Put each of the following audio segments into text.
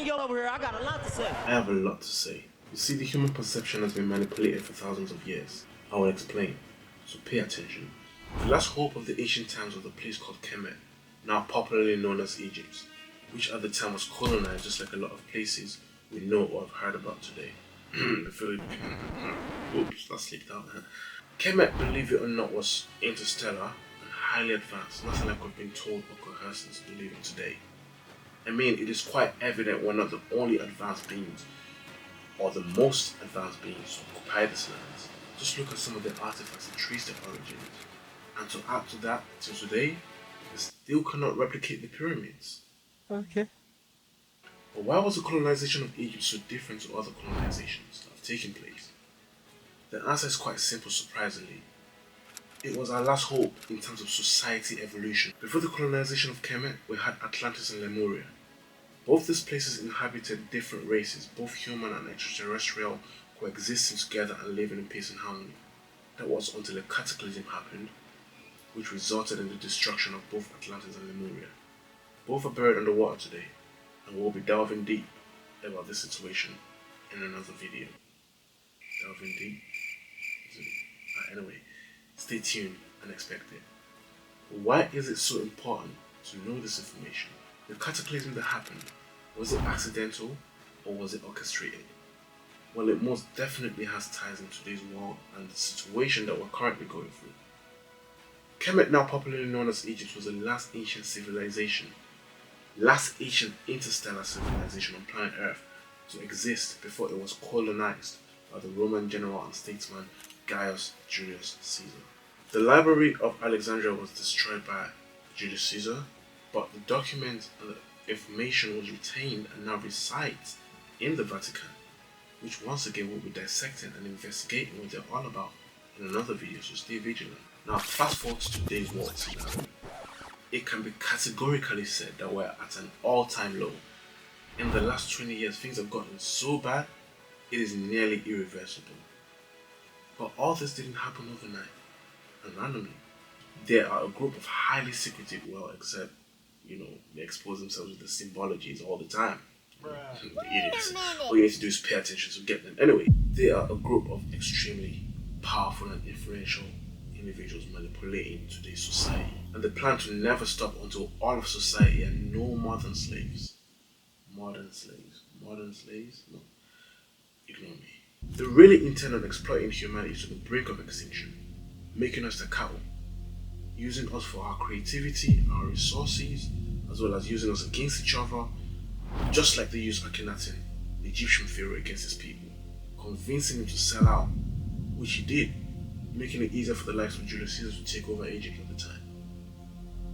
Daniel over here. I got a lot to say. I have a lot to say. You see, the human perception has been manipulated for thousands of years. I will explain, so pay attention. The last hope of the ancient times was a place called Kemet, now popularly known as Egypt, which at the time was colonized just like a lot of places we know or have heard about today. Oops, that slipped out. Kemet, believe it or not, was interstellar and highly advanced, nothing like we've been told or coerced into believing today. I mean, it is quite evident we're not the only advanced beings, or the most advanced beings to occupy this land. Just look at some of the artifacts that trace their origins. And to add to that, till today, they still cannot replicate the pyramids. Okay. But why was the colonization of Egypt so different to other colonizations that have taken place? The answer is quite simple, surprisingly. It was our last hope in terms of society evolution. Before the colonization of Kemet, we had Atlantis and Lemuria. Both these places inhabited different races, both human and extraterrestrial, coexisting together and living in peace and harmony. That was until a cataclysm happened, which resulted in the destruction of both Atlantis and Lemuria. Both are buried underwater today, and we'll be delving deep about this situation in another video. Delving deep? Anyway, stay tuned and expect it. Why is it so important to know this information? The cataclysm that happened, was it accidental or was it orchestrated? Well, it most definitely has ties in today's world and the situation that we're currently going through. Kemet, now popularly known as Egypt, was the last ancient civilization, last ancient interstellar civilization on planet Earth to exist before it was colonized by the Roman general and statesman Gaius Julius Caesar. The Library of Alexandria was destroyed by Julius Caesar, but the document and the information was retained and now resides in the Vatican, which once again will be dissecting and investigating what they're all about in another video, so stay vigilant. Now fast forward to today's world scenario. It can be categorically said that we're at an all-time low. In the last 20 years, things have gotten so bad, it is nearly irreversible. But all this didn't happen overnight and randomly. There are a group of highly secretive, well, except, they expose themselves with the symbologies all the time. Idiots. All you need to do is pay attention to get them. Anyway, they are a group of extremely powerful and influential individuals manipulating today's society. And they plan to never stop until all of society are no more than slaves. Modern slaves. Modern slaves? No. Ignore me. They really intend on exploiting humanity to the brink of extinction, making us the cattle, using us for our creativity, our resources, as well as using us against each other, just like they used Akhenaten, the Egyptian pharaoh, against his people, convincing him to sell out, which he did, making it easier for the likes of Julius Caesar to take over Egypt at the time.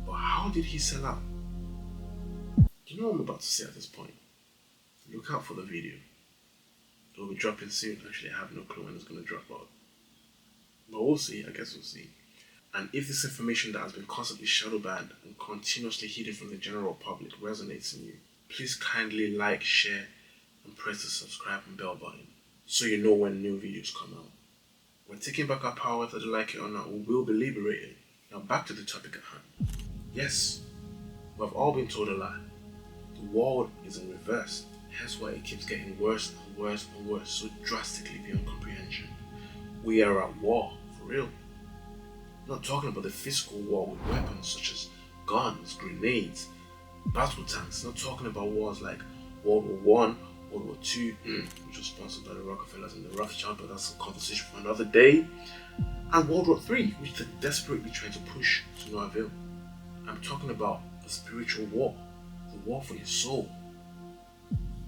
But how did he sell out? You know what I'm about to say at this point. Look out for the video. It will be dropping soon. Actually, I have no clue when it's going to drop out. But we'll see, I guess we'll see. And if this information that has been constantly shadow banned and continuously hidden from the general public resonates in you, please kindly like, share, and press the subscribe and bell button so you know when new videos come out. We're taking back our power, whether you like it or not. We will be liberated. Now back to the topic at hand. Yes, we've all been told a lie. The world is in reverse, hence why it keeps getting worse and worse and worse, so drastically beyond comprehension. We are at war, for real. I'm not talking about the physical war with weapons such as guns, grenades, battle tanks. Not talking about wars like World War I, World War II, which was sponsored by the Rockefellers and the Rothschild, but that's a conversation for another day. And World War III, which they're desperately trying to push to no avail. I'm talking about the spiritual war, the war for your soul.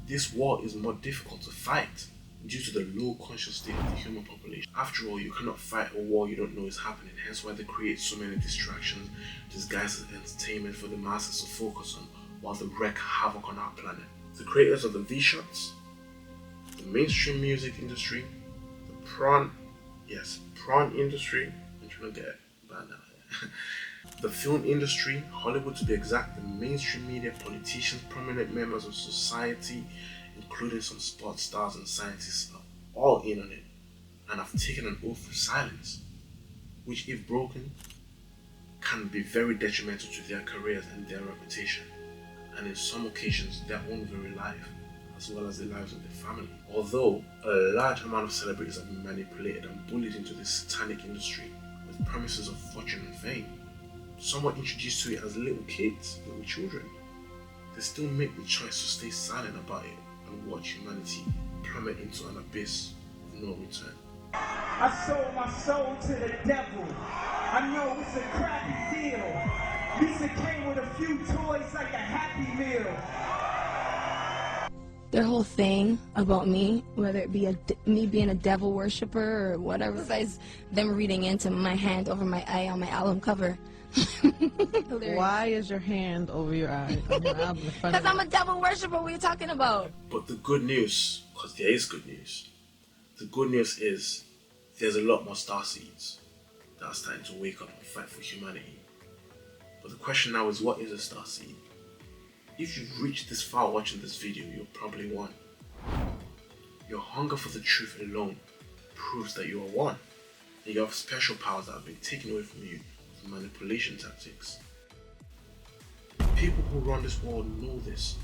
This war is more difficult to fight due to the low conscious state of the human population. After all, you cannot fight a war you don't know is happening, hence why they create so many distractions disguised as entertainment for the masses to focus on while they wreak havoc on our planet. The creators of the V-shots, the mainstream music industry, the prawn industry, I'm trying to get bad now. The film industry, Hollywood to be exact, the mainstream media, politicians, prominent members of society, including some sports stars and scientists, are all in on it and have taken an oath of silence, which if broken, can be very detrimental to their careers and their reputation, and in some occasions their own very life. as well as the lives of their family. Although a large amount of celebrities have been manipulated and bullied into this satanic industry with promises of fortune and fame, some were introduced to it as little kids, little children. They still make the choice to stay silent about it and watch humanity plummet into an abyss with no return. I sold my soul to the devil. I know it's a crappy deal. Lisa came with a few toys like a Happy Meal. Their whole thing about me, whether it be me being a devil worshiper or whatever, besides them reading into my hand over my eye on my album cover. Why is your hand over your eye on your album in front of Because I'm a devil worshiper, what are you talking about? But the good news, because there is good news, the good news is there's a lot more starseeds that are starting to wake up and fight for humanity. But the question now is, what is a starseed? If you've reached this far watching this video, you're probably one. Your hunger for the truth alone proves that you are one, and you have special powers that have been taken away from you with manipulation tactics. People who run this world know this,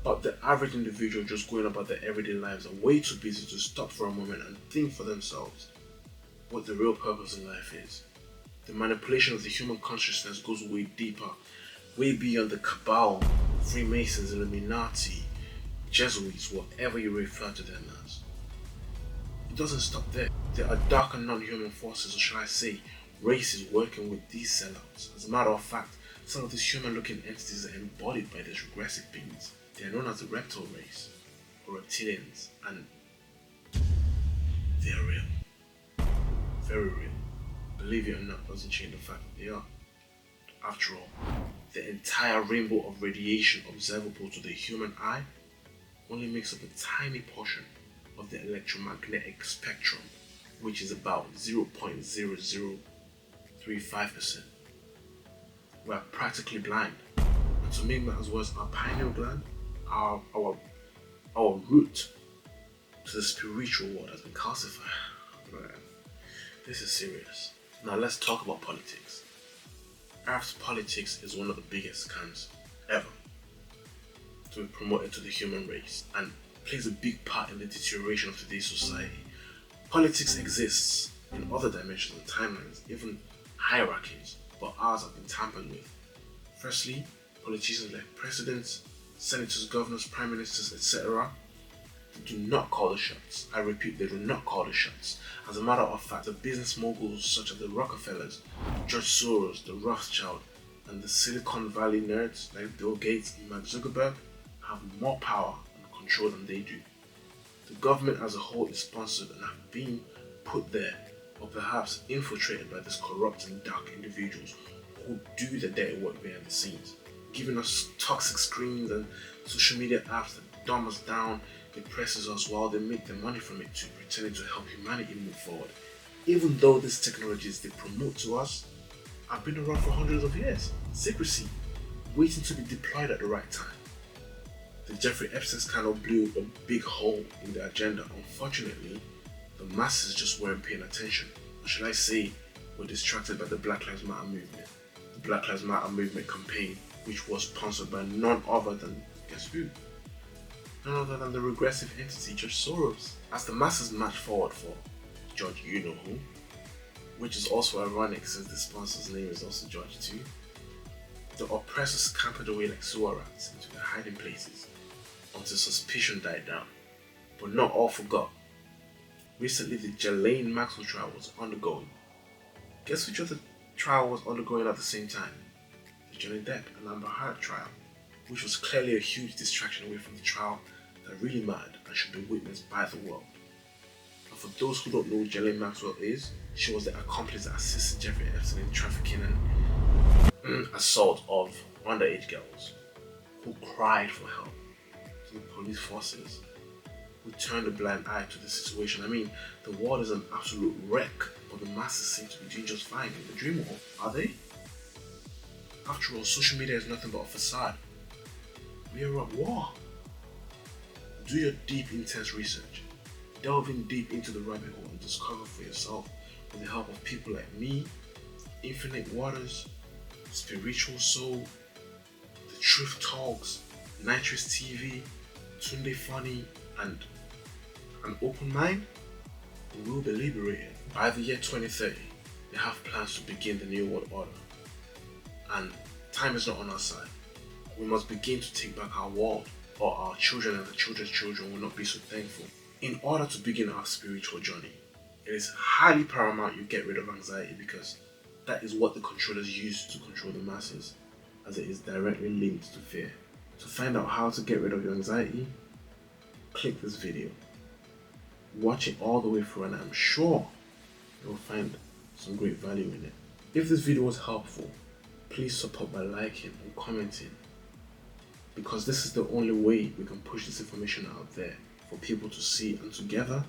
but the average individual just going about their everyday lives are way too busy to stop for a moment and think for themselves what the real purpose in life is. The manipulation of the human consciousness goes way deeper, way beyond the Cabal, Freemasons, Illuminati, Jesuits, whatever you refer to them as. It doesn't stop there. There are dark and non-human forces, or shall I say, races working with these sellouts. As a matter of fact, some of these human-looking entities are embodied by these regressive beings. They are known as the reptile race, or reptilians, and they are real. Very real. Believe it or not, doesn't change the fact that they are. After all, the entire rainbow of radiation observable to the human eye only makes up a tiny portion of the electromagnetic spectrum, which is about 0.0035%. We are practically blind, and to make matters worse, our pineal gland, our root to the spiritual world has been calcified. This is serious. Now let's talk about politics. Earth's politics is one of the biggest scams ever to be promoted to the human race and plays a big part in the deterioration of today's society. Politics exists in other dimensions and timelines, even hierarchies, but ours have been tampered with. Firstly, politicians like presidents, senators, governors, prime ministers, etc. do not call the shots. I repeat, they do not call the shots. As a matter of fact, the business moguls such as the Rockefellers, George Soros, the Rothschild, and the Silicon Valley nerds like Bill Gates and Mark Zuckerberg have more power and control than they do. The government as a whole is sponsored and have been put there, or perhaps infiltrated by these corrupt and dark individuals who do the dirty work behind the scenes, giving us toxic screens and social media apps that dumb us down, depresses us while they make their money from it too, pretending to help humanity move forward. Even though these technologies they promote to us have been around for hundreds of years. Secrecy, waiting to be deployed at the right time. The Jeffrey Epstein scandal blew a big hole in the agenda. Unfortunately, the masses just weren't paying attention. Or should I say, were distracted by the Black Lives Matter movement. The Black Lives Matter movement campaign, which was sponsored by none other than, guess who? None other than the regressive entity George Soros. As the masses march forward for George you-know-who, which is also ironic since the sponsor's name is also George too, the oppressors scampered away like sewer rats into their hiding places until suspicion died down. But not all forgot. Recently the Ghislaine Maxwell trial was undergoing. Guess which other trial was undergoing at the same time? The Johnny Depp and Amber Heard trial, which was clearly a huge distraction away from the trial that really mattered and should be witnessed by the world. And for those who don't know who Ghislaine Maxwell is, she was the accomplice that assisted Jeffrey Epstein in trafficking and assault of underage girls who cried for help to the police forces, who turned a blind eye to the situation. I mean, the world is an absolute wreck, but the masses seem to be doing just fine in the dream world. Are they? After all, social media is nothing but a facade. We are at war. Do your deep, intense research. Delve in deep into the rabbit hole and discover for yourself with the help of people like me, Infinite Waters, Spiritual Soul, The Truth Talks, Nitrous TV, Tunde funny and an open mind, we will be liberated. By the year 2030, they have plans to begin the New World Order. And time is not on our side. We must begin to take back our world, or our children and the children's children will not be so thankful. In order to begin our spiritual journey, it is highly paramount you get rid of anxiety, because that is what the controllers use to control the masses, as it is directly linked to fear. To find out how to get rid of your anxiety, click this video. Watch it all the way through and I'm sure you'll find some great value in it. If this video was helpful, please support by liking and commenting, because this is the only way we can push this information out there for people to see, and together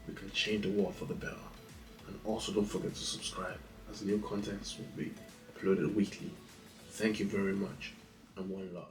we can change the world for the better. And also don't forget to subscribe, as new contents will be uploaded weekly. Thank you very much, and one love.